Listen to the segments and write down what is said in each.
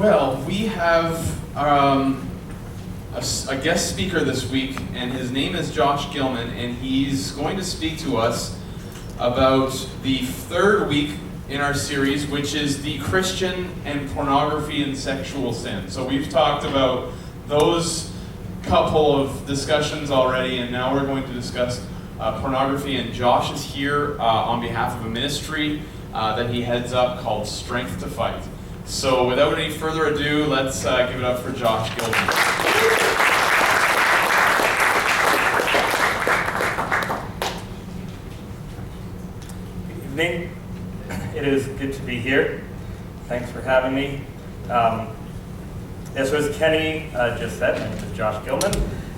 Well, we have a guest speaker this week, and his name is Josh Gilman, and he's going to speak to us about the third week in our series, which is the Christian and pornography and sexual sin. So we've talked about those couple of discussions already, and now we're going to discuss pornography, and Josh is here on behalf of a ministry that he heads up called Strength to Fight. So without any further ado, let's give it up for Josh Gilman. Good evening. It is good to be here. Thanks for having me. As Kenny just said, my name is Josh Gilman,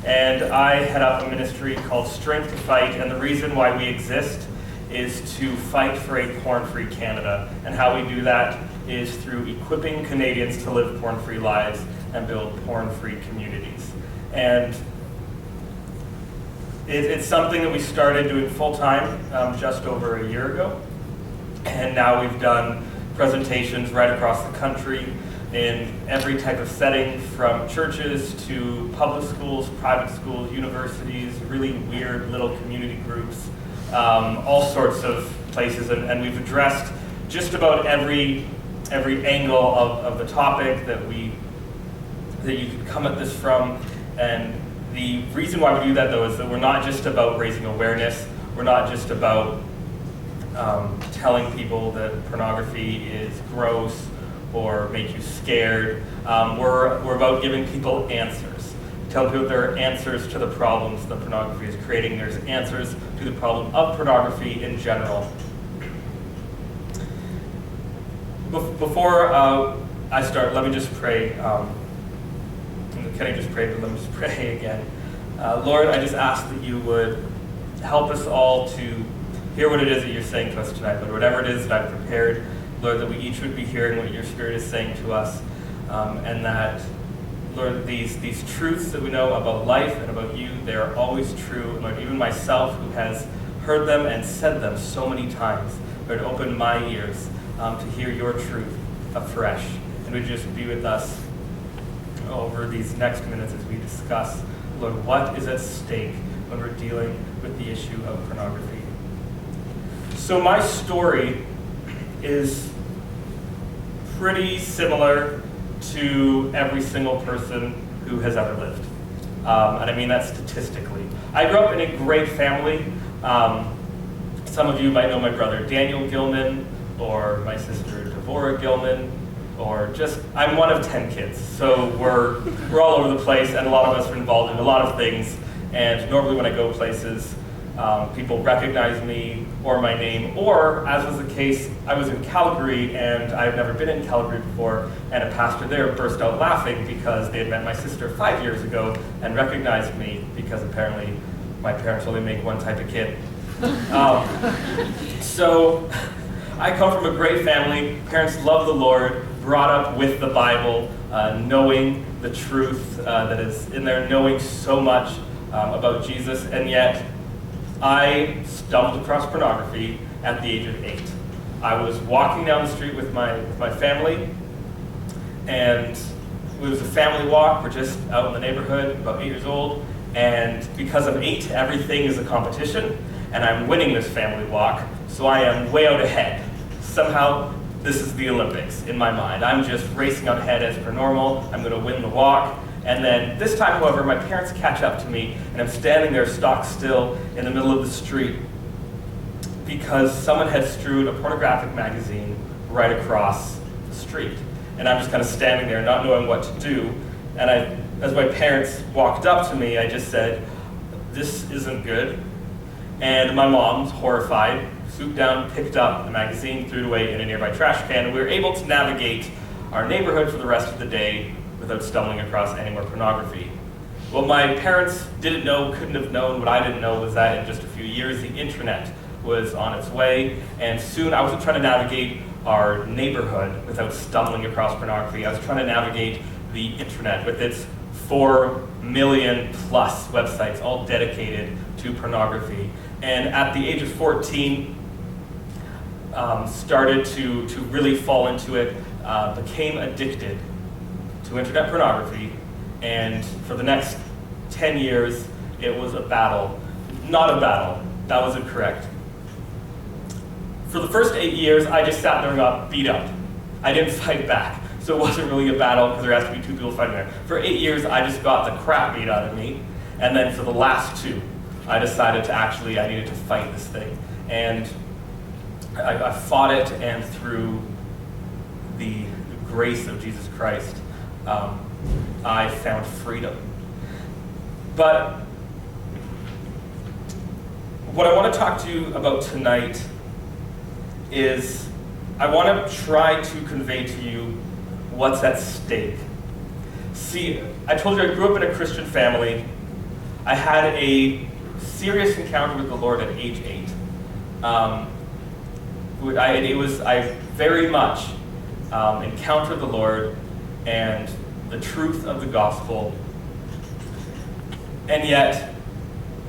and I head up a ministry called Strength to Fight, and the reason why we exist is to fight for a porn-free Canada. And how we do that is through equipping Canadians to live porn-free lives and build porn-free communities. And it's something that we started doing full-time just over a year ago. And now we've done presentations right across the country in every type of setting, from churches to public schools, private schools, universities, really weird little community groups, all sorts of places. And we've addressed just about every angle of the topic that you could come at this from. And the reason why we do that, though, is that we're not just about raising awareness. We're not just about telling people that pornography is gross or make you scared. We're about giving people answers. Telling people there are answers to the problems that pornography is creating. There's answers to the problem of pornography in general. Before I start, let me just pray. Kenny just prayed, but let me just pray again. Lord, I just ask that you would help us all to hear what it is that you're saying to us tonight, but whatever it is that I've prepared, Lord, that we each would be hearing what your Spirit is saying to us, and that, Lord, these truths that we know about life and about you, they are always true. And Lord, even myself, who has heard them and said them so many times, Lord, open my ears to hear your truth afresh, and would just be with us over these next minutes as we discuss, Lord, what is at stake when we're dealing with the issue of pornography. So my story is pretty similar to every single person who has ever lived. And I mean that statistically. I grew up in a great family. Some of you might know my brother Daniel Gilman, or my sister Devorah Gilman, or just, I'm one of 10 kids. So we're all over the place, and a lot of us are involved in a lot of things. And normally when I go places, people recognize me or my name, or, as was the case, I was in Calgary, and I've never been in Calgary before, and a pastor there burst out laughing because they had met my sister 5 years ago and recognized me because apparently my parents only make one type of kid. So I come from a great family. Parents love the Lord, brought up with the Bible, knowing the truth that is in there, knowing so much about Jesus, and yet I stumbled across pornography at the age of 8. I was walking down the street with my family, and it was a family walk. We're just out in the neighborhood, about 8 years old, and because I'm 8, everything is a competition, and I'm winning this family walk, so I am way out ahead. Somehow, this is the Olympics in my mind. I'm just racing out ahead as per normal. I'm going to win the walk. And then this time, however, my parents catch up to me, and I'm standing there stock still in the middle of the street because someone had strewed a pornographic magazine right across the street. And I'm just kind of standing there not knowing what to do. And as my parents walked up to me, I just said, "This isn't good." And my mom's horrified, swooped down, picked up the magazine, threw it away in a nearby trash can, and we were able to navigate our neighborhood for the rest of the day without stumbling across any more pornography. What my parents didn't know, couldn't have known, what I didn't know was that in just a few years, the internet was on its way, and soon I wasn't trying to navigate our neighborhood without stumbling across pornography. I was trying to navigate the internet with its 4 million plus websites, all dedicated to pornography. And at the age of 14, started to really fall into it, became addicted to internet pornography, and for the next 10 years, it was a battle. Not a battle, that was incorrect. For the first 8 years, I just sat there and got beat up. I didn't fight back, so it wasn't really a battle because there has to be 2 people fighting there. For 8 years, I just got the crap beat out of me, and then for the last 2, I decided to I needed to fight this thing. And I fought it, and through the grace of Jesus Christ, I found freedom. But what I want to talk to you about tonight is I want to try to convey to you what's at stake. See, I told you I grew up in a Christian family. I had a serious encounter with the Lord at age 8. I very much encountered the Lord and the truth of the gospel, and yet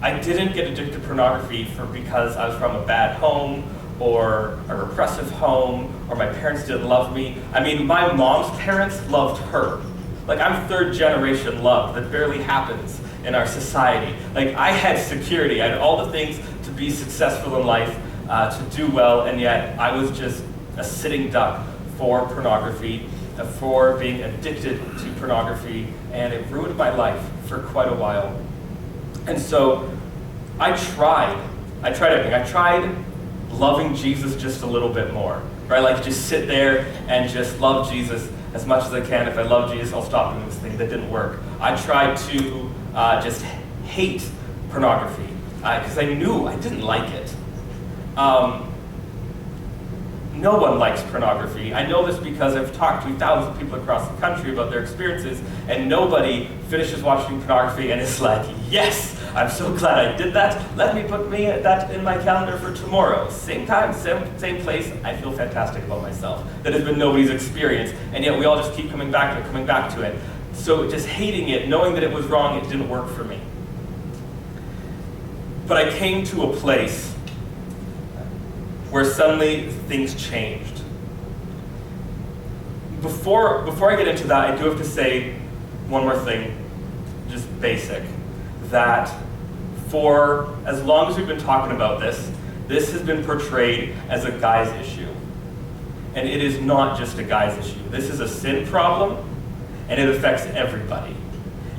I didn't get addicted to pornography because I was from a bad home or a repressive home or my parents didn't love me. I mean, my mom's parents loved her. Like, I'm 3rd generation love. That barely happens in our society. Like, I had security. I had all the things to be successful in life, to do well, and yet I was just a sitting duck for pornography, for being addicted to pornography, and it ruined my life for quite a while. And so I tried everything. I tried loving Jesus just a little bit more, right? Like, just sit there and just love Jesus as much as I can. If I love Jesus, I'll stop doing this thing. That didn't work. I tried to just hate pornography because I knew I didn't like it. No one likes pornography. I know this because I've talked to thousands of people across the country about their experiences, and nobody finishes watching pornography and is like, yes, I'm so glad I did that. Let me put that in my calendar for tomorrow. Same time, same place. I feel fantastic about myself. That has been nobody's experience, and yet we all just keep coming back to it. So just hating it, knowing that it was wrong, it didn't work for me. But I came to a place where suddenly things changed. Before I get into that, I do have to say one more thing, just basic, that for as long as we've been talking about this has been portrayed as a guy's issue. And it is not just a guy's issue. This is a sin problem, and it affects everybody.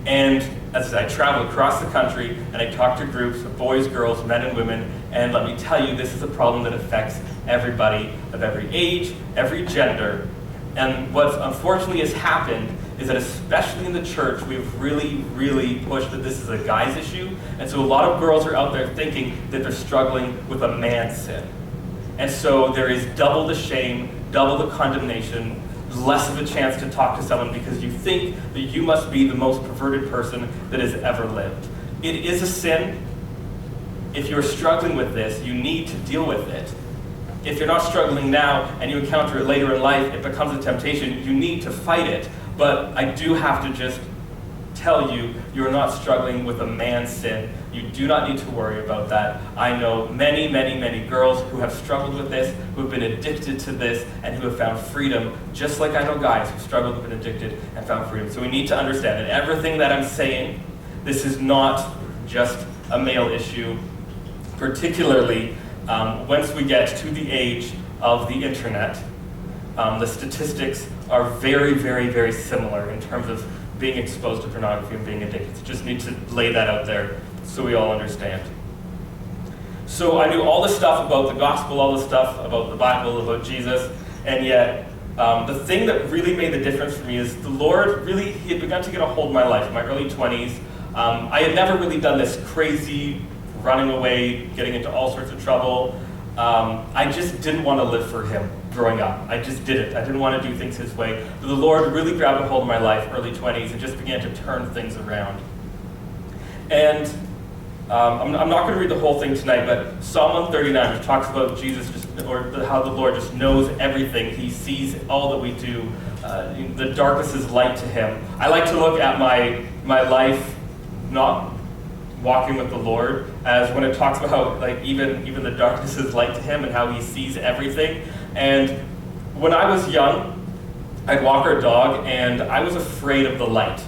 And as I travel across the country and I talk to groups of boys, girls, men, and women, and let me tell you, this is a problem that affects everybody of every age, every gender. And what unfortunately has happened is that especially in the church, we've really, really pushed that this is a guy's issue. And so a lot of girls are out there thinking that they're struggling with a man's sin. And so there is double the shame, double the condemnation, less of a chance to talk to someone because you think that you must be the most perverted person that has ever lived. It is a sin. If you're struggling with this, you need to deal with it. If you're not struggling now and you encounter it later in life, it becomes a temptation, you need to fight it. But I do have to just tell you, you're not struggling with a man's sin. You do not need to worry about that. I know many, many, many girls who have struggled with this, who have been addicted to this, and who have found freedom, just like I know guys who struggled and been addicted and found freedom. So we need to understand that everything that I'm saying, this is not just a male issue, particularly once we get to the age of the internet. The statistics are very, very, very similar in terms of being exposed to pornography and being addicted. So just need to lay that out there so we all understand. So I knew all the stuff about the gospel, all the stuff about the Bible, about Jesus, and yet the thing that really made the difference for me is the Lord really, he had begun to get a hold of my life in my early 20s. I had never really done this crazy running away, getting into all sorts of trouble. I just didn't want to live for him growing up. I just didn't. I didn't want to do things his way. But the Lord really grabbed a hold of my life, early 20s, and just began to turn things around. And I'm not going to read the whole thing tonight, but Psalm 139, which talks about Jesus, how the Lord just knows everything. He sees all that we do. The darkness is light to him. I like to look at my life not walking with the Lord as when it talks about how like even the darkness is light to him and how he sees everything. And when I was young, I'd walk our dog, and I was afraid of the light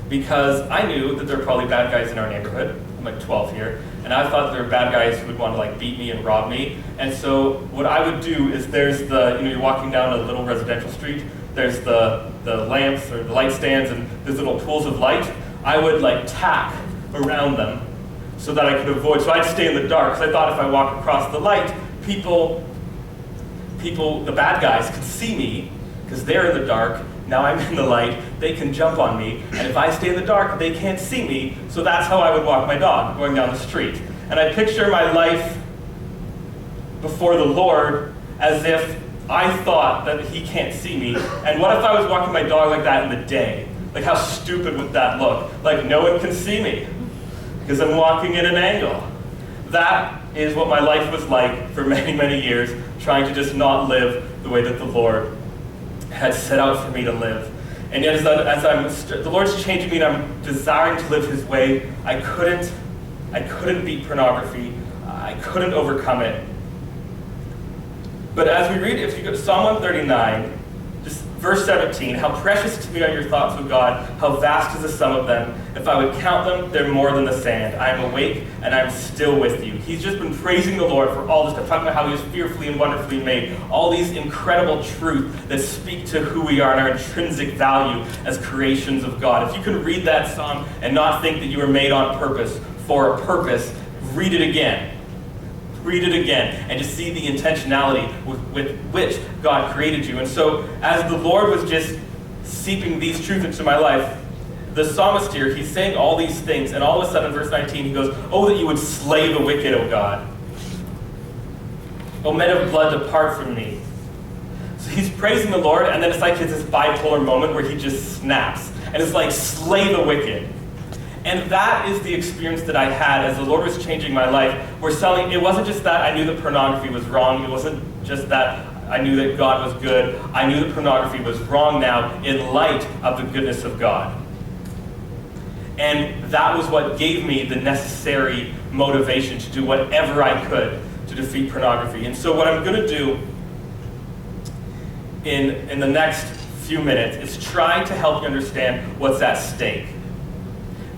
because I knew that there were probably bad guys in our neighborhood. I'm like 12 here, and I thought there were bad guys who would want to like beat me and rob me. And so what I would do is there's the, you're walking down a little residential street, there's the lamps or the light stands and there's little pools of light. I would like tack around them so that I could avoid, so I'd stay in the dark because I thought if I walk across the light, people, the bad guys could see me because they're in the dark. Now I'm in the light, they can jump on me, and if I stay in the dark, they can't see me, so that's how I would walk my dog, going down the street. And I picture my life before the Lord as if I thought that He can't see me, and what if I was walking my dog like that in the day? Like, how stupid would that look? Like, no one can see me, because I'm walking in an angle. That is what my life was like for many, many years, trying to just not live the way that the Lord had set out for me to live. And yet the Lord's changing me and I'm desiring to live His way, I couldn't beat pornography. I couldn't overcome it. But as we read, if you go to Psalm 139, just verse 17, how precious to me are your thoughts, O God, how vast is the sum of them. If I would count them, they're more than the sand. I am awake and I am still with you. He's just been praising the Lord for all this stuff, talking about how He is fearfully and wonderfully made. All these incredible truths that speak to who we are and our intrinsic value as creations of God. If you can read that psalm and not think that you were made on purpose for a purpose, read it again. Read it again and just see the intentionality with which God created you. And so as the Lord was just seeping these truths into my life, the psalmist here, he's saying all these things, and all of a sudden, verse 19, he goes, "Oh, that you would slay the wicked, O God. O men of blood, depart from me." So he's praising the Lord, and then it's like it's this bipolar moment where he just snaps. And it's like, slay the wicked. And that is the experience that I had as the Lord was changing my life. It wasn't just that I knew that pornography was wrong. It wasn't just that I knew that God was good. I knew that pornography was wrong now in light of the goodness of God. And that was what gave me the necessary motivation to do whatever I could to defeat pornography. And so what I'm going to do in the next few minutes is try to help you understand what's at stake.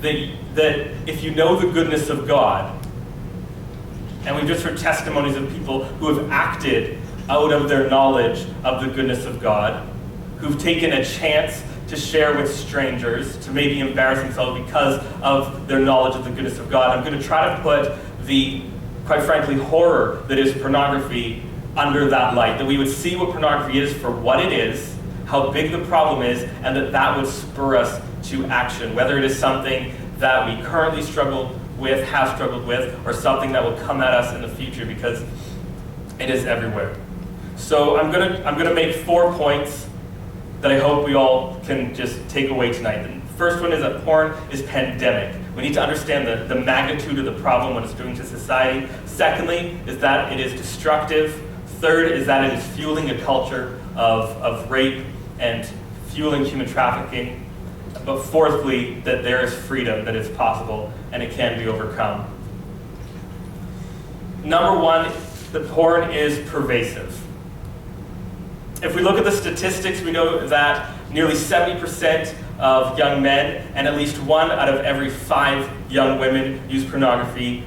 That if you know the goodness of God, and we've just heard testimonies of people who have acted out of their knowledge of the goodness of God, who've taken a chance to share with strangers, to maybe embarrass themselves because of their knowledge of the goodness of God. I'm going to try to put the, quite frankly, horror that is pornography under that light, that we would see what pornography is for what it is, how big the problem is, and that would spur us to action, whether it is something that we currently have struggled with, or something that will come at us in the future, because it is everywhere. So I'm gonna make 4 points that I hope we all can just take away tonight. The first one is that porn is pandemic. We need to understand the magnitude of the problem, what it's doing to society. Secondly, is that it is destructive. Third is that it is fueling a culture of rape and fueling human trafficking. But fourthly, that there is freedom, that it's possible, and it can be overcome. Number one, the porn is pervasive. If we look at the statistics, we know that nearly 70% of young men and at least 1 out of every 5 young women use pornography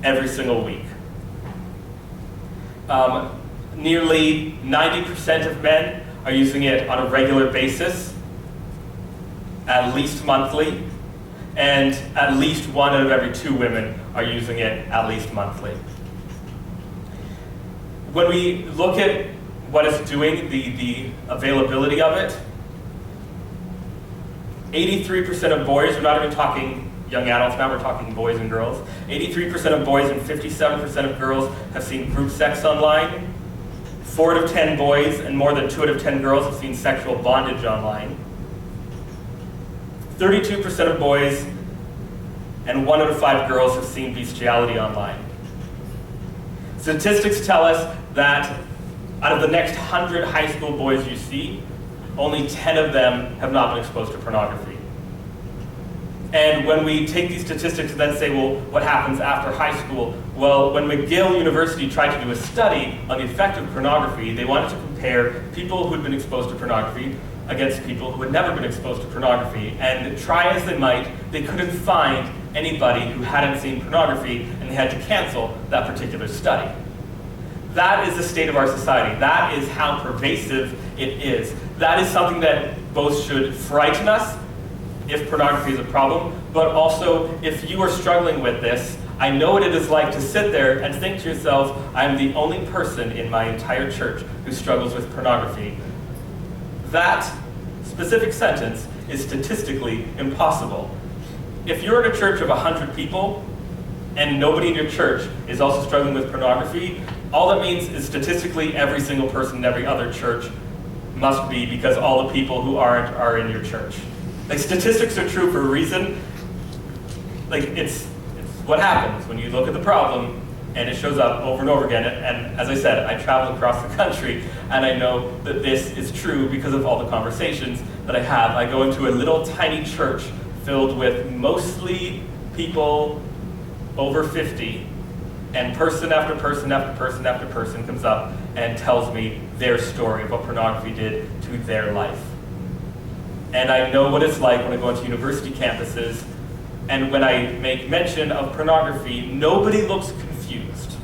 every single week. Nearly 90% of men are using it on a regular basis, at least monthly, and at least 1 out of every 2 women are using it at least monthly. When we look at what it's doing, the availability of it, 83% of boys, we're not even talking young adults now, we're talking boys and girls, 83% of boys and 57% of girls have seen group sex online. 4 out of 10 boys and more than 2 out of 10 girls have seen sexual bondage online. 32% of boys and 1 out of 5 girls have seen bestiality online. Statistics tell us that out of the next 100 high school boys you see, only 10 of them have not been exposed to pornography. And when we take these statistics and then say, well, what happens after high school? Well, when McGill University tried to do a study on the effect of pornography, they wanted to compare people who had been exposed to pornography against people who had never been exposed to pornography, and try as they might, they couldn't find anybody who hadn't seen pornography, and they had to cancel that particular study. That is the state of our society. That is how pervasive it is. That is something that both should frighten us if pornography is a problem, but also if you are struggling with this, I know what it is like to sit there and think to yourself, I'm the only person in my entire church who struggles with pornography. That specific sentence is statistically impossible. If you're in a church of 100 people and nobody in your church is also struggling with pornography, all that means is statistically every single person in every other church must be, because all the people who aren't are in your church. Like, statistics are true for a reason. Like, it's what happens when you look at the problem and it shows up over and over again. And as I said, I travel across the country and I know that this is true because of all the conversations that I have. I go into a little tiny church filled with mostly people over 50, and person after person after person after person comes up and tells me their story of what pornography did to their life. And I know what it's like when I go into university campuses, and when I make mention of pornography, nobody looks confused.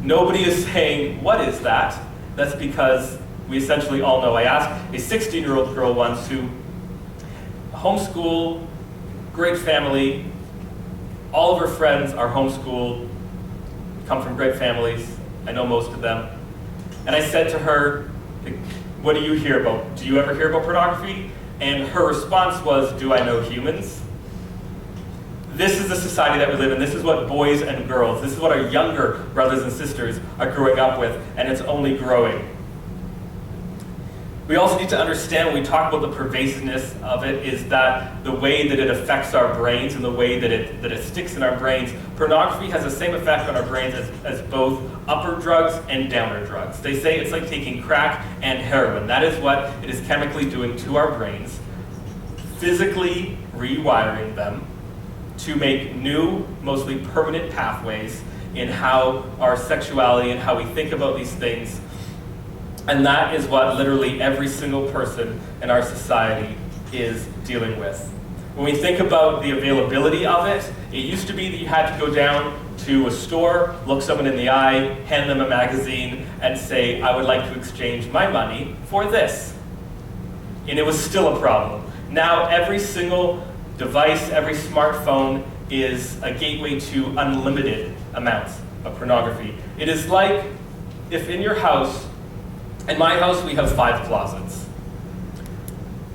Nobody is saying, what is that? That's because we essentially all know. I asked a 16-year-old girl once who homeschooled, great family, all of her friends are homeschooled, come from great families. I know most of them. And I said to her, what do you hear about? Do you ever hear about pornography? And her response was, do I know humans? This is the society that we live in. This is what boys and girls, this is what our younger brothers and sisters are growing up with, and it's only growing. We also need to understand when we talk about the pervasiveness of it is that the way that it affects our brains and the way that it sticks in our brains, pornography has the same effect on our brains as both upper drugs and downer drugs. They say it's like taking crack and heroin. That is what it is chemically doing to our brains, physically rewiring them to make new, mostly permanent pathways in how our sexuality and how we think about these things. And that is what literally every single person in our society is dealing with. When we think about the availability of it, it used to be that you had to go down to a store, look someone in the eye, hand them a magazine, and say, I would like to exchange my money for this. And it was still a problem. Now every single device, every smartphone is a gateway to unlimited amounts of pornography. It is like if in your house, in my house, we have 5 closets.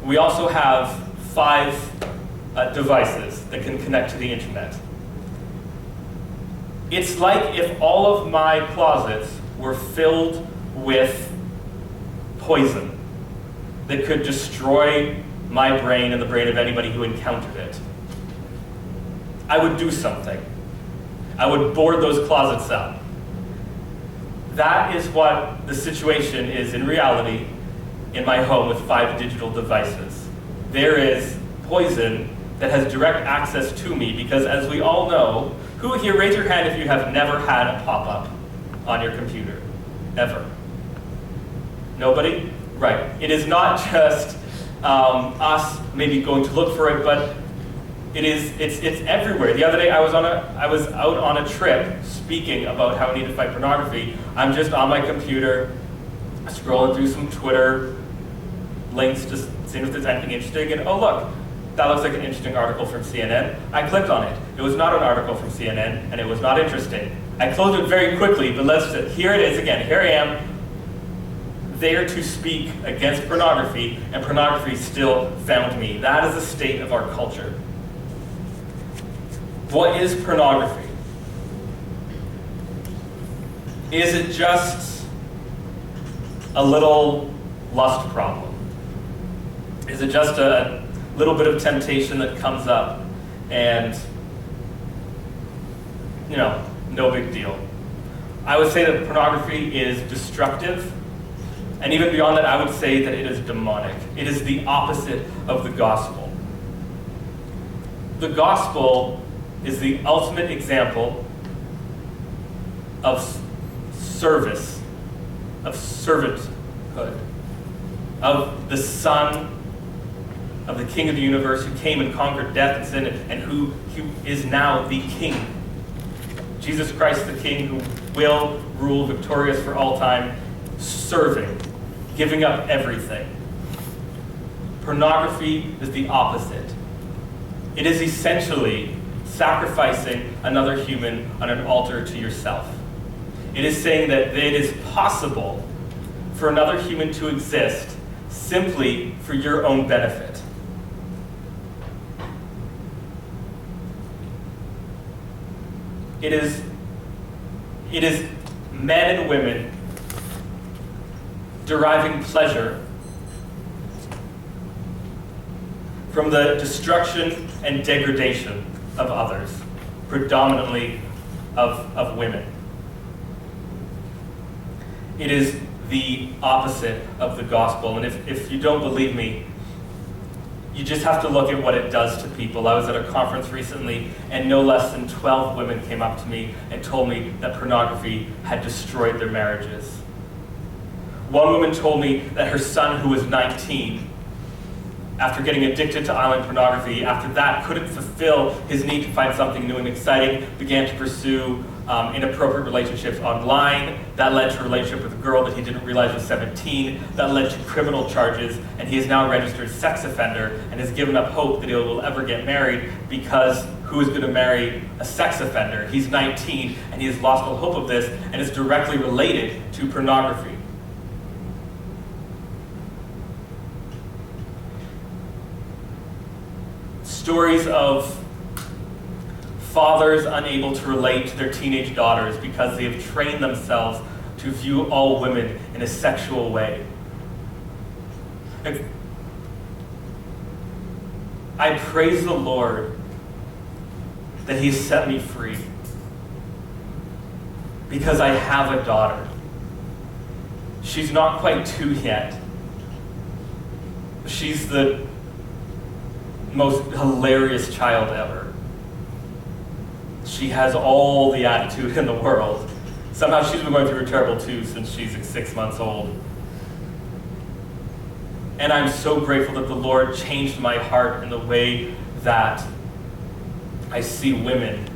We also have 5 devices that can connect to the internet. It's like if all of my closets were filled with poison that could destroy my brain and the brain of anybody who encountered it. I would do something. I would board those closets up. That is what the situation is in reality in my home with 5 digital devices. There is poison that has direct access to me because, as we all know, who here, raise your hand if you have never had a pop-up on your computer, ever? Nobody? Right. It is not just us maybe going to look for it, but it's everywhere. The other day I was out on a trip speaking about how we need to fight pornography. I'm just on my computer, scrolling through some Twitter links, just seeing if there's anything interesting, and oh look, that looks like an interesting article from CNN. I clicked on it. It was not an article from CNN, and it was not interesting. I closed it very quickly, but here it is again. Here I am, there to speak against pornography, and pornography still found me. That is the state of our culture. What is pornography? Is it just a little lust problem? Is it just a little bit of temptation that comes up and, no big deal? I would say that pornography is destructive, and even beyond that, I would say that it is demonic. It is the opposite of the gospel. The gospel is the ultimate example of service, of servanthood. of the Son of the King of the universe who came and conquered death and sin, and who is now the King. Jesus Christ the King, who will rule victorious for all time, serving, giving up everything. Pornography is the opposite. It is essentially sacrificing another human on an altar to yourself. It is saying that it is possible for another human to exist simply for your own benefit. It is men and women deriving pleasure from the destruction and degradation of others, predominantly of women. It is the opposite of the gospel. And if you don't believe me, you just have to look at what it does to people. I was at a conference recently, and no less than 12 women came up to me and told me that pornography had destroyed their marriages. One woman told me that her son, who was 19, after getting addicted to online pornography, after that couldn't fulfill his need to find something new and exciting, began to pursue inappropriate relationships online. That led to a relationship with a girl that he didn't realize was 17. That led to criminal charges, and he is now a registered sex offender and has given up hope that he will ever get married, because who is going to marry a sex offender? He's 19 and he has lost all hope of this, and it's directly related to pornography. Stories of fathers unable to relate to their teenage daughters because they have trained themselves to view all women in a sexual way. I praise the Lord that He set me free, because I have a daughter. She's not quite 2 yet. She's the most hilarious child ever. She has all the attitude in the world. Somehow she's been going through a terrible too since she's 6 months old. And I'm so grateful that the Lord changed my heart in the way that I see women,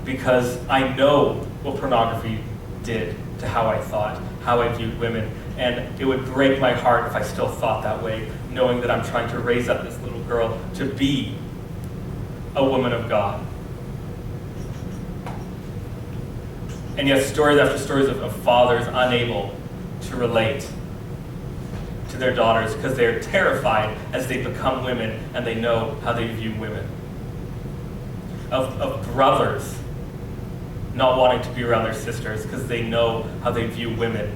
because I know what pornography did to how I thought, how I viewed women. And it would break my heart if I still thought that way, knowing that I'm trying to raise up this little girl to be a woman of God. And yet stories after stories of fathers unable to relate to their daughters because they're terrified as they become women and they know how they view women. Of brothers not wanting to be around their sisters because they know how they view women.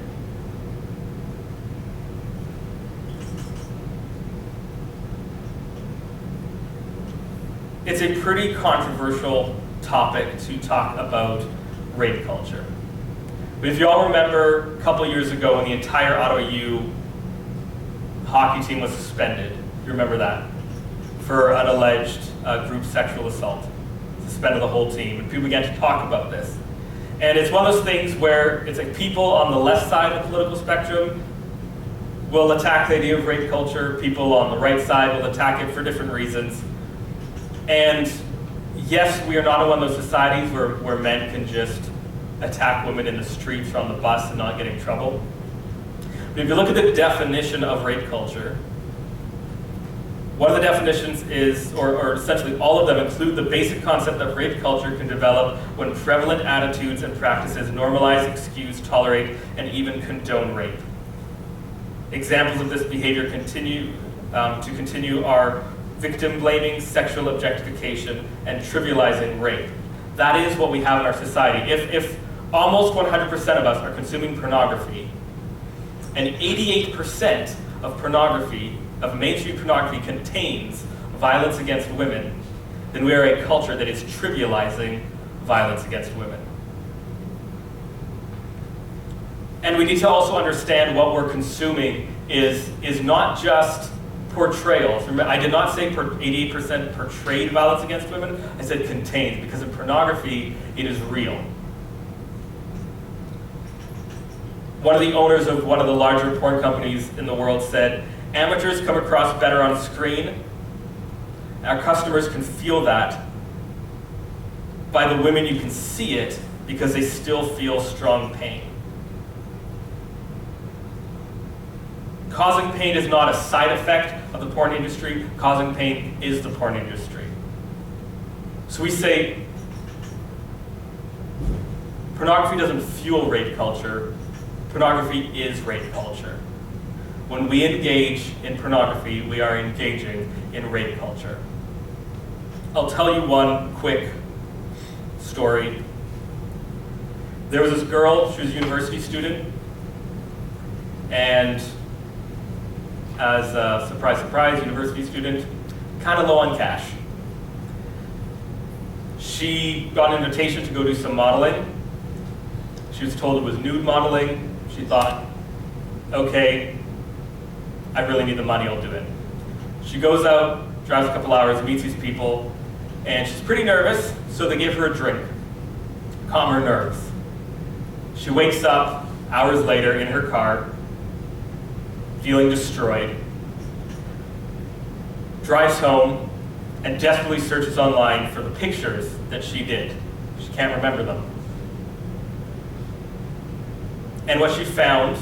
It's a pretty controversial topic to talk about rape culture. But if you all remember, a couple years ago when the entire Ottawa U hockey team was suspended, you remember that, for an alleged group sexual assault. Suspended the whole team, and people began to talk about this. And it's one of those things where it's like people on the left side of the political spectrum will attack the idea of rape culture, people on the right side will attack it for different reasons. And yes, we are not in one of those societies where men can just attack women in the streets or on the bus and not get in trouble. But if you look at the definition of rape culture, one of the definitions is, or essentially all of them include the basic concept that rape culture can develop when prevalent attitudes and practices normalize, excuse, tolerate, and even condone rape. Examples of this behavior continue are victim blaming, sexual objectification, and trivializing rape. That is what we have in our society. If almost 100% of us are consuming pornography, and 88% of pornography, of mainstream pornography, contains violence against women, then we are a culture that is trivializing violence against women. And we need to also understand what we're consuming is not just portrayals. Remember, I did not say 88% portrayed violence against women. I said contained, because in pornography, it is real. One of the owners of one of the larger porn companies in the world said, Amateurs come across better on screen. Our customers can feel that. By the women, you can see it because they still feel strong pain. Causing pain is not a side effect of the porn industry. Causing pain is the porn industry. So we say, pornography doesn't fuel rape culture. Pornography is rape culture. When we engage in pornography, we are engaging in rape culture. I'll tell you one quick story. There was this girl, she was a university student, and as a surprise, surprise, university student, kind of low on cash. She got an invitation to go do some modeling. She was told it was nude modeling. She thought, okay, I really need the money, I'll do it. She goes out, drives a couple hours, meets these people, and she's pretty nervous, so they give her a drink, calm her nerves. She wakes up hours later in her car, feeling destroyed, drives home, and desperately searches online for the pictures that she did. She can't remember them. And what she found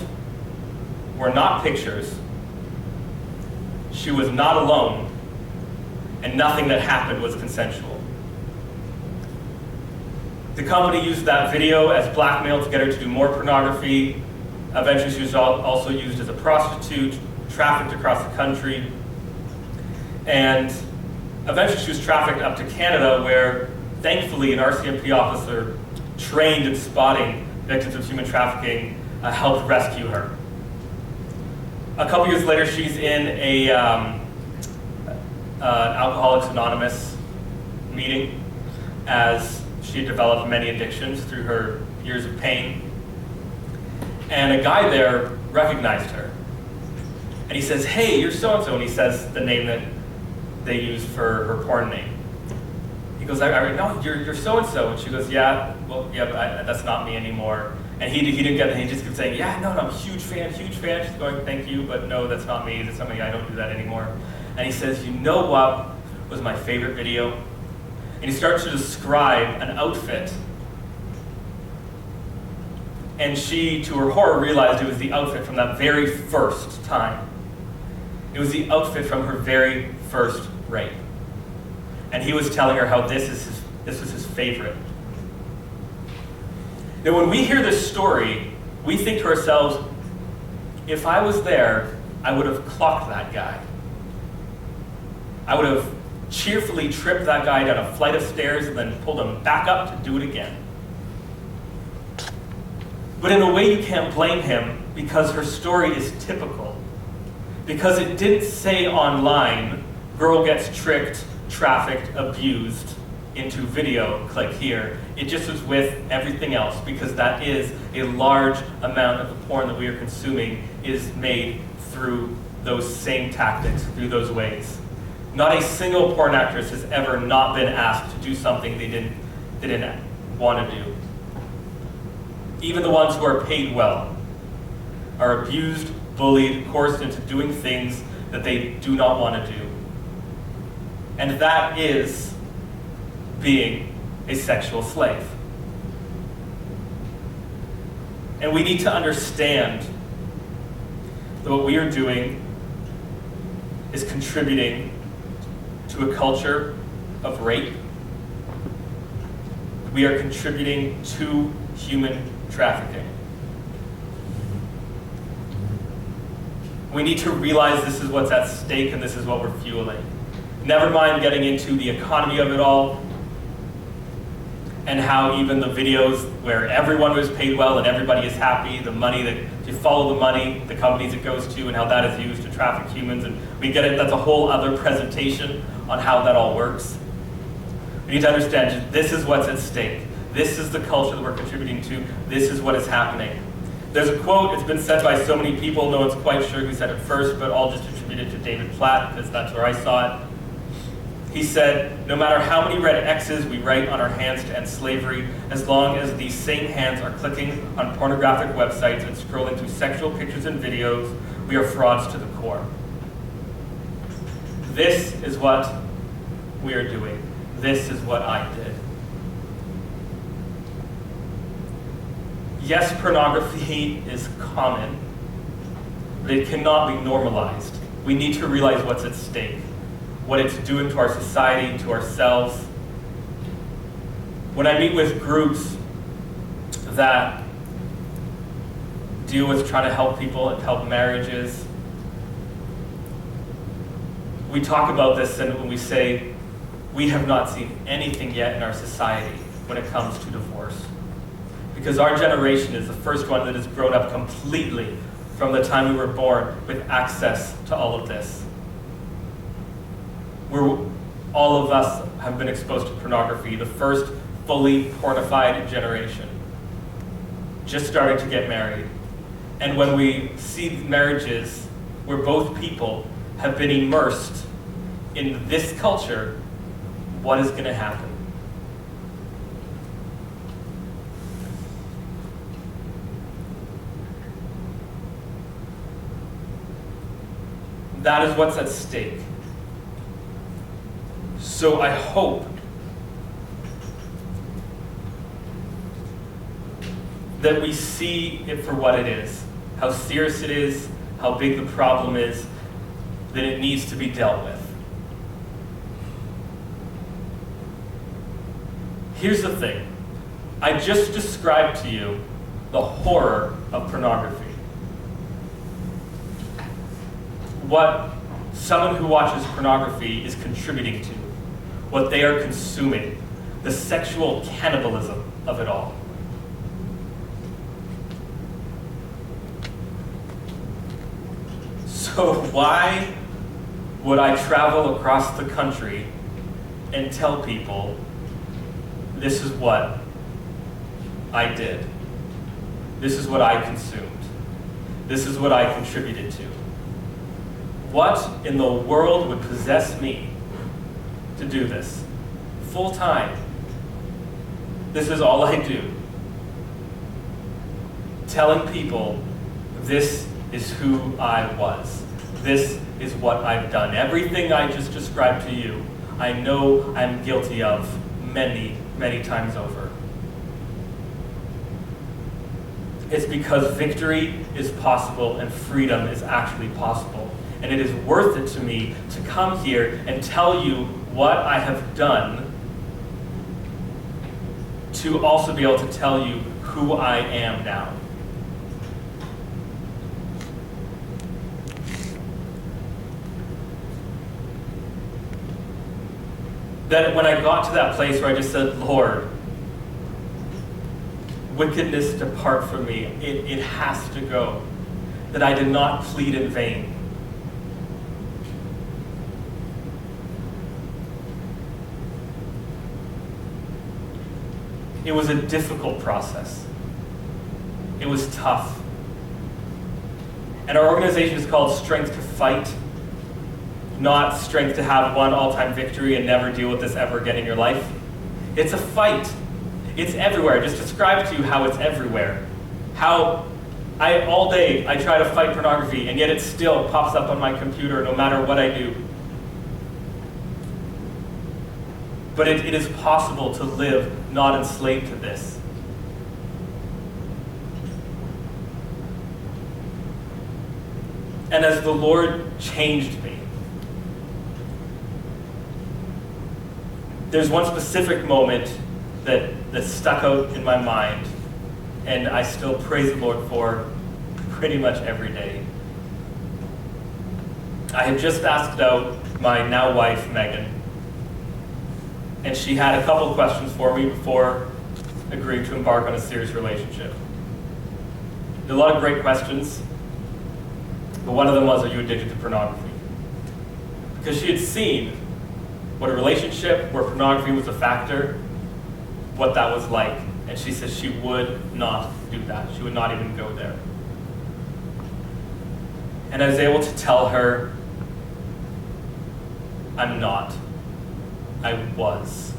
were not pictures. She was not alone, and nothing that happened was consensual. The company used that video as blackmail to get her to do more pornography. Eventually, she was also used as a prostitute, trafficked across the country, and eventually she was trafficked up to Canada, where thankfully an RCMP officer trained in spotting victims of human trafficking helped rescue her. A couple years later, she's in a Alcoholics Anonymous meeting, as she had developed many addictions through her years of pain. And a guy there recognized her. And he says, hey, you're so-and-so, and he says the name that they used for her porn name. He goes, I know, you're so-and-so. And she goes, yeah, well, yeah, but that's not me anymore. And he didn't get it. He just kept saying, yeah, no, I'm a huge fan, huge fan. She's going, thank you, but no, that's not me. That's something, I don't do that anymore. And he says, you know what was my favorite video? And he starts to describe an outfit. And she, to her horror, realized it was the outfit from that very first time. It was the outfit from her very first rape. And he was telling her how this was his favorite. Now, when we hear this story, we think to ourselves, if I was there, I would have clocked that guy. I would have cheerfully tripped that guy down a flight of stairs and then pulled him back up to do it again. But in a way, you can't blame him, because her story is typical. Because it didn't say online, girl gets tricked, trafficked, abused into video, click here. It just was with everything else, because that is a large amount of the porn that we are consuming is made through those same tactics, through those ways. Not a single porn actress has ever not been asked to do something they didn't want to do. Even the ones who are paid well are abused, bullied, coerced into doing things that they do not want to do. And that is being a sexual slave. And we need to understand that what we are doing is contributing to a culture of rape. We are contributing to human trafficking. We need to realize this is what's at stake and this is what we're fueling. Never mind getting into the economy of it all and how even the videos where everyone was paid well and everybody is happy, the money that you follow the money, the companies it goes to, and how that is used to traffic humans, and we get it, that's a whole other presentation on how that all works. We need to understand this is what's at stake. This is the culture that we're contributing to. This is what is happening. There's a quote, it's been said by so many people, no one's quite sure who said it first, but I'll just attribute it to David Platt, because that's where I saw it. He said, no matter how many red X's we write on our hands to end slavery, as long as these same hands are clicking on pornographic websites and scrolling through sexual pictures and videos, we are frauds to the core. This is what we are doing. This is what I did. Yes, pornography is common, but it cannot be normalized. We need to realize what's at stake, what it's doing to our society, to ourselves. When I meet with groups that deal with trying to help people and help marriages, we talk about this and we say, we have not seen anything yet in our society when it comes to divorce. Because our generation is the first one that has grown up completely from the time we were born with access to all of this. All of us have been exposed to pornography, the first fully pornified generation, just starting to get married. And when we see marriages where both people have been immersed in this culture, what is going to happen? That is what's at stake. So I hope that we see it for what it is, how serious it is, how big the problem is, that it needs to be dealt with. Here's the thing. I just described to you the horror of pornography. What someone who watches pornography is contributing to, what they are consuming, the sexual cannibalism of it all. So why would I travel across the country and tell people this is what I did? This is what I consumed. This is what I contributed to. What in the world would possess me to do this? Full time. This is all I do. Telling people this is who I was. This is what I've done. Everything I just described to you, I know I'm guilty of many, many times over. It's because victory is possible and freedom is actually possible. And it is worth it to me to come here and tell you what I have done, to also be able to tell you who I am now. That when I got to that place where I just said, Lord, wickedness depart from me, it has to go. That I did not plead in vain. It was a difficult process. It was tough. And our organization is called Strength to Fight, not strength to have one all-time victory and never deal with this ever again in your life. It's a fight. It's everywhere. I just described to you how it's everywhere. How all day I try to fight pornography, and yet it still pops up on my computer no matter what I do. But it is possible to live not enslaved to this. And as the Lord changed me, there's one specific moment that stuck out in my mind, and I still praise the Lord for pretty much every day. I had just asked out my now wife, Megan, and she had a couple of questions for me before agreeing to embark on a serious relationship. A lot of great questions, but one of them was, are you addicted to pornography? Because she had seen what a relationship where pornography was a factor, what that was like. And she says she would not do that. She would not even go there. And I was able to tell her, I'm not. I was.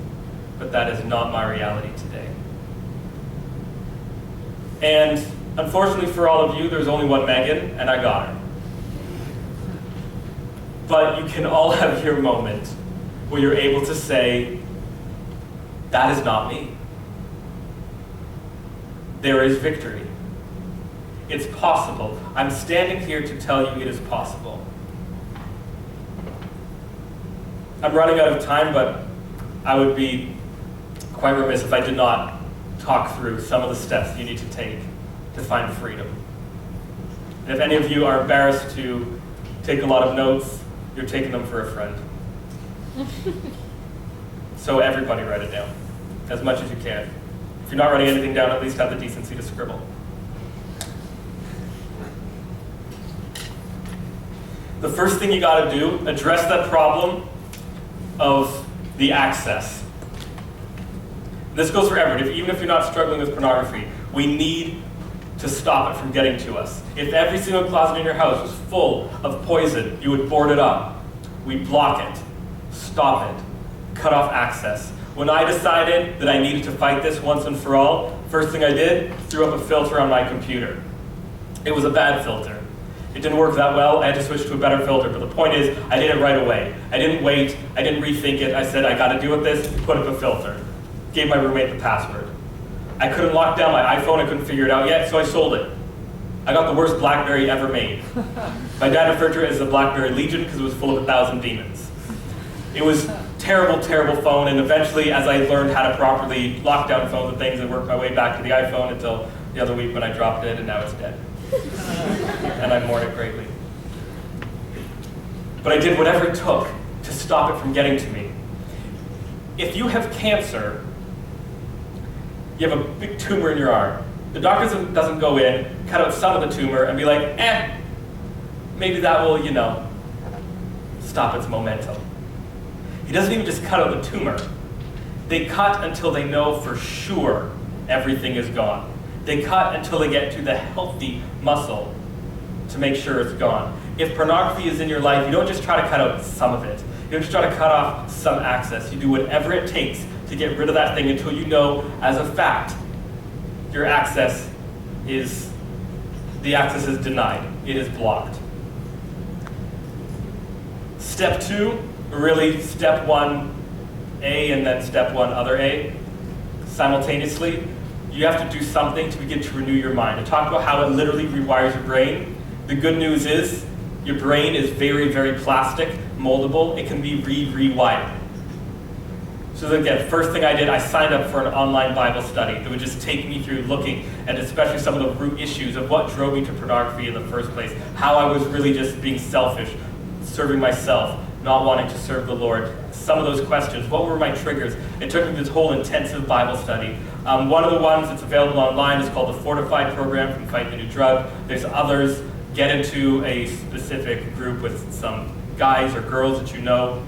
But that is not my reality today. And unfortunately for all of you, there's only one Megan, and I got her. But you can all have your moment where you're able to say, that is not me. There is victory. It's possible. I'm standing here to tell you it is possible. I'm running out of time, but I would be quite remiss if I did not talk through some of the steps you need to take to find freedom. And if any of you are embarrassed to take a lot of notes, you're taking them for a friend. So everybody write it down, as much as you can. If you're not writing anything down, at least have the decency to scribble. The first thing you got to do, address that problem of the access. This goes for everybody. Even if you're not struggling with pornography, we need to stop it from getting to us. If every single closet in your house was full of poison, you would board it up. We block it, stop it, cut off access. When I decided that I needed to fight this once and for all, first thing I did, threw up a filter on my computer. It was a bad filter. It didn't work that well. I had to switch to a better filter. But the point is, I did it right away. I didn't wait. I didn't rethink it. I said, I got to deal with this, put up a filter. Gave my roommate the password. I couldn't lock down my iPhone. I couldn't figure it out yet, so I sold it. I got the worst BlackBerry ever made. My dad referred to it as the BlackBerry Legion because it was full of 1,000 demons. It was terrible, terrible phone, and eventually, as I learned how to properly lock down phones and things, I worked my way back to the iPhone until the other week when I dropped it, and now it's dead. And I mourn it greatly. But I did whatever it took to stop it from getting to me. If you have cancer, you have a big tumor in your arm. The doctor doesn't go in, cut out some of the tumor, and be like, maybe that will, stop its momentum. He doesn't even just cut out the tumor. They cut until they know for sure everything is gone. They cut until they get to the healthy muscle to make sure it's gone. If pornography is in your life, you don't just try to cut out some of it. You don't just try to cut off some access. You do whatever it takes to get rid of that thing until you know, as a fact, the access is denied. It is blocked. Step 2, really step 1A and then step 1 other A, simultaneously. You have to do something to begin to renew your mind. I talked about how it literally rewires your brain. The good news is your brain is very, very plastic, moldable. It can be rewired. So again, first thing I did, I signed up for an online Bible study that would just take me through looking at especially some of the root issues of what drove me to pornography in the first place, how I was really just being selfish, serving myself, not wanting to serve the Lord. Some of those questions, what were my triggers? It took me this whole intensive Bible study. One of the ones that's available online is called the Fortified Program from Fight the New Drug. There's others. Get into a specific group with some guys or girls that you know,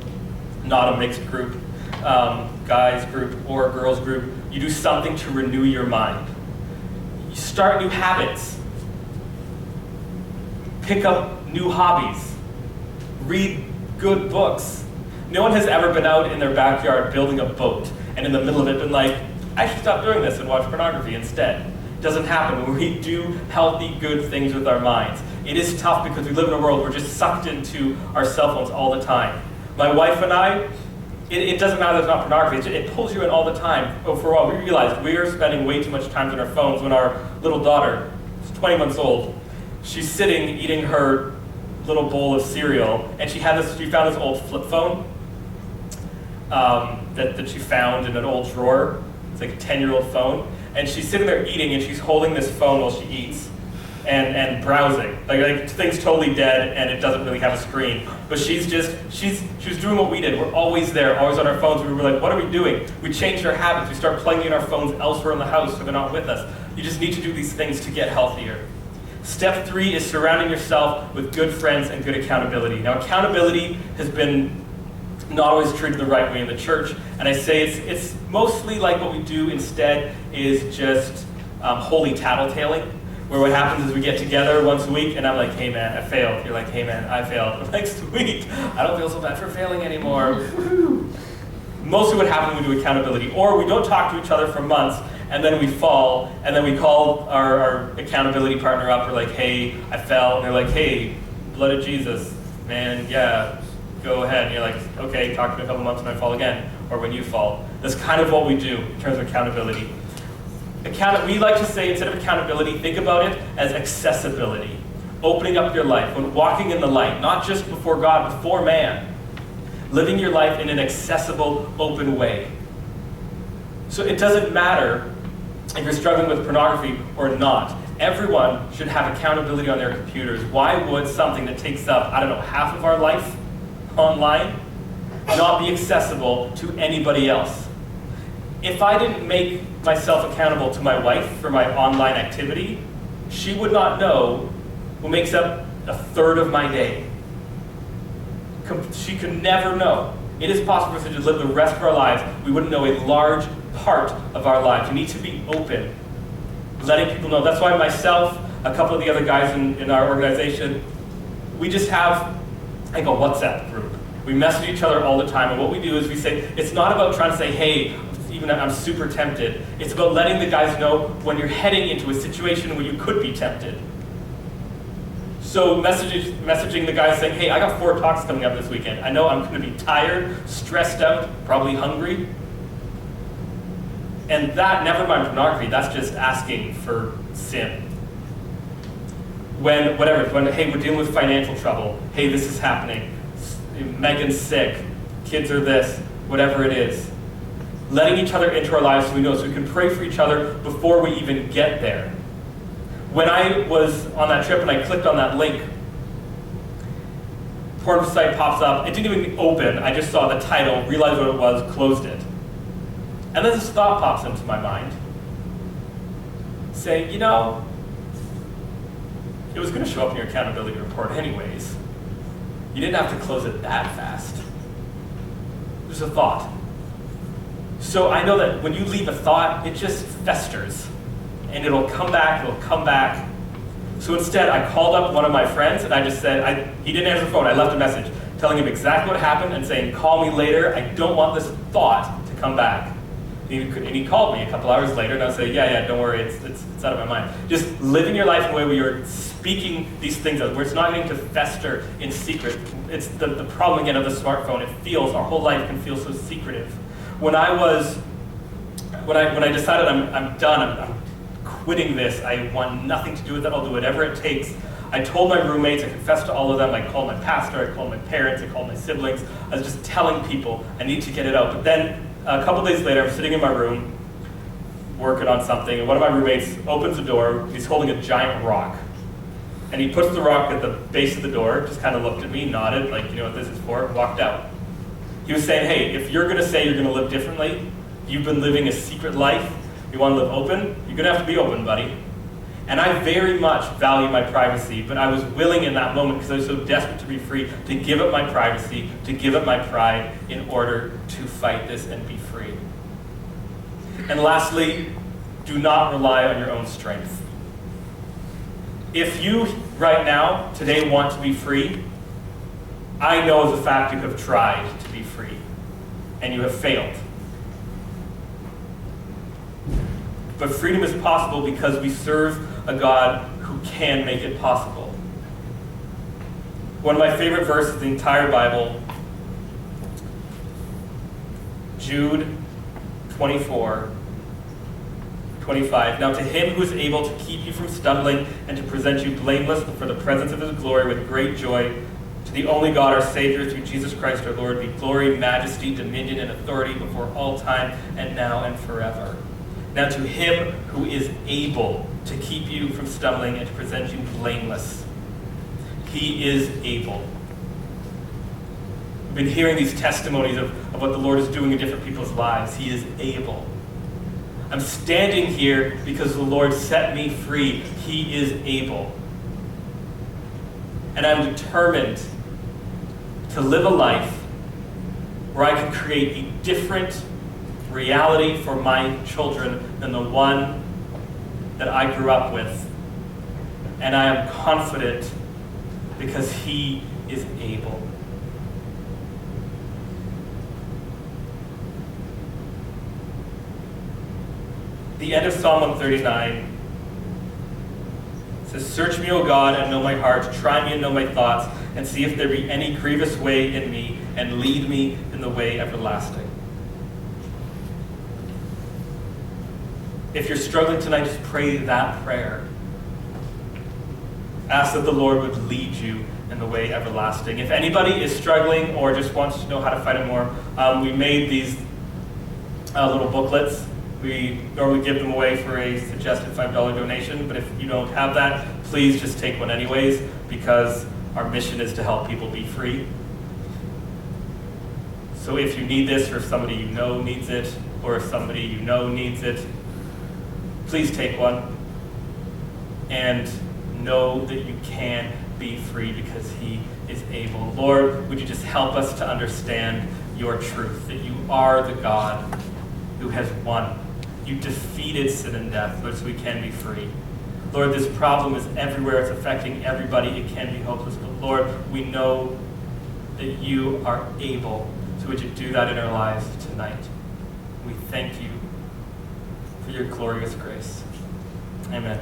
not a mixed group, guys group or girls group. You do something to renew your mind. You start new habits. Pick up new hobbies. Read good books. No one has ever been out in their backyard building a boat and in the middle of it been like, I should stop doing this and watch pornography instead. It doesn't happen when we do healthy, good things with our minds. It is tough because we live in a world where we're just sucked into our cell phones all the time. My wife and I, it doesn't matter that it's not pornography, it pulls you in all the time. Overall, we realized we are spending way too much time on our phones when our little daughter is 20 months old. She's sitting eating her little bowl of cereal, and she found this old flip phone that she found in an old drawer. It's like a 10-year-old phone. And she's sitting there eating, and she's holding this phone while she eats and browsing. Like thing's totally dead, and it doesn't really have a screen. But she was doing what we did. We're always there, always on our phones. We were like, what are we doing? We changed our habits. We start plugging in our phones elsewhere in the house so they're not with us. You just need to do these things to get healthier. Step 3 is surrounding yourself with good friends and good accountability. Now, accountability has been not always treated the right way in the church, and I say it's mostly like what we do instead is just holy tattletaling, where what happens is we get together once a week, and I'm like, hey man, I failed. You're like, hey man, I failed. I'm like, sweet, I don't feel so bad for failing anymore. Mostly what happens when we do accountability, or we don't talk to each other for months, and then we fall, and then we call our accountability partner up, we're like, hey, I fell, and they're like, hey, blood of Jesus, man, yeah, go ahead. And you're like, okay, talk to me in a couple months and I fall again, or when you fall. That's kind of what we do in terms of accountability. We like to say, instead of accountability, think about it as accessibility. Opening up your life, when walking in the light, not just before God, before man. Living your life in an accessible, open way. So it doesn't matter if you're struggling with pornography or not. Everyone should have accountability on their computers. Why would something that takes up, half of our life online not be accessible to anybody else? If I didn't make myself accountable to my wife for my online activity, she would not know what makes up a third of my day. She could never know. It is possible for us to live the rest of our lives. We wouldn't know a large part of our lives. We need to be open, letting people know. That's why myself, a couple of the other guys in our organization, we just have a WhatsApp group. We message each other all the time, and what we do is we say, it's not about trying to say, hey, even I'm super tempted. It's about letting the guys know when you're heading into a situation where you could be tempted. So messaging the guys saying, hey, I got 4 talks coming up this weekend. I know I'm going to be tired, stressed out, probably hungry. And that, never mind pornography, that's just asking for sin. When, hey, we're dealing with financial trouble. Hey, this is happening. Megan's sick. Kids are this. Whatever it is. Letting each other into our lives so we know, so we can pray for each other before we even get there. When I was on that trip and I clicked on that link, porn site pops up. It didn't even open. I just saw the title, realized what it was, closed it. And then this thought pops into my mind, saying, it was going to show up in your accountability report anyways. You didn't have to close it that fast. There's a thought. So I know that when you leave a thought, it just festers. And it'll come back. So instead, I called up one of my friends and I just said, he didn't answer the phone. I left a message telling him exactly what happened and saying, call me later. I don't want this thought to come back. And he called me a couple hours later and I said, yeah, don't worry, it's out of my mind. Just living your life in a way where you're speaking these things out, where it's not going to fester in secret. It's the problem again of the smartphone. Our whole life can feel so secretive. When I decided I'm done, I'm quitting this, I want nothing to do with it, I'll do whatever it takes. I told my roommates, I confessed to all of them, I called my pastor, I called my parents, I called my siblings. I was just telling people I need to get it out. But then a couple days later, I'm sitting in my room working on something, and one of my roommates opens the door. He's holding a giant rock. And he puts the rock at the base of the door, just kind of looked at me, nodded, like, you know what this is for, walked out. He was saying, hey, if you're going to say you're going to live differently, you've been living a secret life, you want to live open, you're going to have to be open, buddy. And I very much value my privacy, but I was willing in that moment, because I was so desperate to be free, to give up my privacy, to give up my pride in order to fight this and be free. And lastly, do not rely on your own strength. If you, right now, today want to be free, I know as a fact you have tried to be free, and you have failed. But freedom is possible because we serve a God who can make it possible. One of my favorite verses in the entire Bible, Jude 24:25. Now to him who is able to keep you from stumbling and to present you blameless for the presence of his glory with great joy, to the only God our Savior through Jesus Christ our Lord, be glory, majesty, dominion, and authority before all time and now and forever. Now to him who is able to keep you from stumbling and to present you blameless. He is able. We've been hearing these testimonies of what the Lord is doing in different people's lives. He is able. I'm standing here because the Lord set me free. He is able. And I'm determined to live a life where I can create a different reality for my children than the one that I grew up with. And I am confident because he is able. The end of Psalm 139 says, "Search me, O God, and know my heart. Try me and know my thoughts, and see if there be any grievous way in me, and lead me in the way everlasting. If you're struggling tonight, just pray that prayer. Ask that the Lord would lead you in the way everlasting. If anybody is struggling or just wants to know how to find it more, we made these little booklets. We normally give them away for a suggested $5 donation, but if you don't have that, please just take one anyways, because our mission is to help people be free. So if you need this, or if somebody you know needs it, or if somebody you know needs it, please take one and know that you can be free because He is able. Lord, would you just help us to understand your truth, that you are the God who has won. You defeated sin and death, Lord, so we can be free. Lord, this problem is everywhere. It's affecting everybody. It can be hopeless. But Lord, we know that you are able. So would you do that in our lives tonight? We thank you for your glorious grace. Amen.